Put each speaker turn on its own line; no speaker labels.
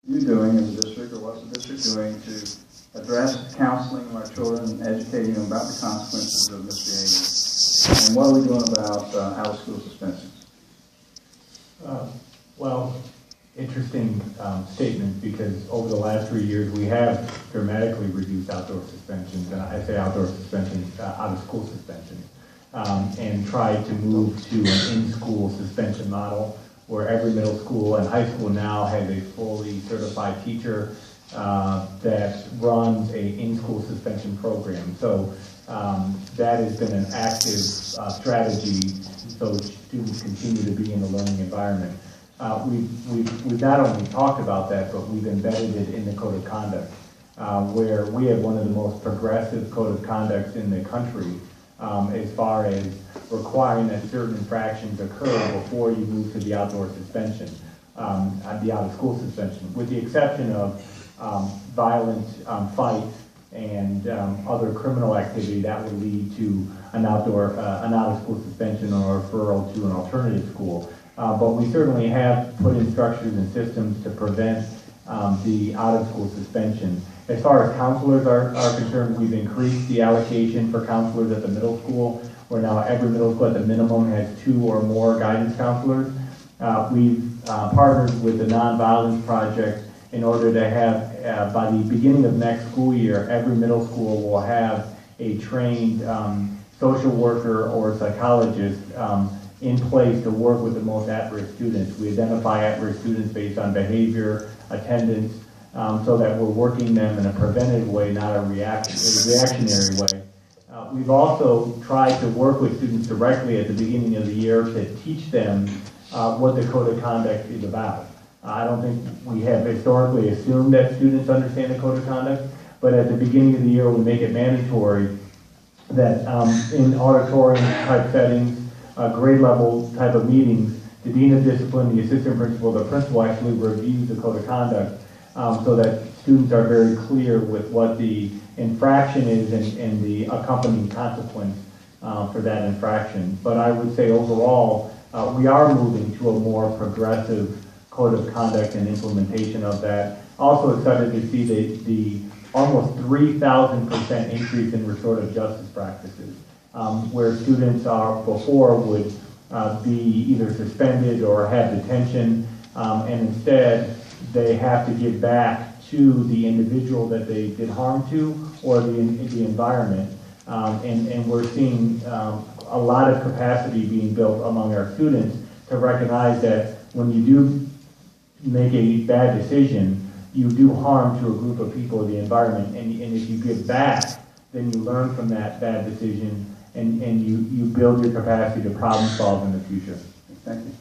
you doing in the district, or what's the district doing to address counseling of our children and educating them about the consequences of misbehavior? And what are we doing about out-of-school suspensions?
Well, interesting statement, because over the last 3 years we have dramatically reduced outdoor suspensions, and I say outdoor suspensions, out-of-school suspensions, and tried to move to an in-school suspension model where every middle school and high school now has a fully certified teacher that runs a in-school suspension program. So that has been an active strategy so students continue to be in the learning environment. We've not only talked about that, but we've embedded it in the code of conduct, where we have one of the most progressive code of conducts in the country as far as requiring that certain infractions occur before you move to the outdoor suspension, the out-of-school suspension, with the exception of violent fights and other criminal activity that would lead to an out-of-school suspension or referral to an alternative school. But we certainly have put in structures and systems to prevent the out-of-school suspension. As far as counselors are concerned, we've increased the allocation for counselors at the middle school, where now every middle school at the minimum has 2 or more guidance counselors. We've partnered with the Nonviolence Project in order to have, by the beginning of next school year, every middle school will have a trained social worker or psychologist in place to work with the most at-risk students. We identify at-risk students based on behavior, attendance, so that we're working them in a preventive way, not a reactionary way. We've also tried to work with students directly at the beginning of the year to teach them what the code of conduct is about. I don't think we have historically assumed that students understand the code of conduct, but at the beginning of the year we make it mandatory that in auditorium type settings, grade level type of meetings, the dean of discipline, the assistant principal, the principal actually reviews the code of conduct so that students are very clear with what the infraction is and the accompanying consequence for that infraction. But I would say overall, we are moving to a more progressive code of conduct and implementation of that. Also excited to see the almost 3,000% increase in restorative justice practices, where students before would be either suspended or have detention, and instead they have to give back to the individual that they did harm to or the environment. And we're seeing a lot of capacity being built among our students to recognize that when you do make a bad decision, you do harm to a group of people or the environment, and if you give back, then you learn from that bad decision and you build your capacity to problem solve in the future.
Thank you.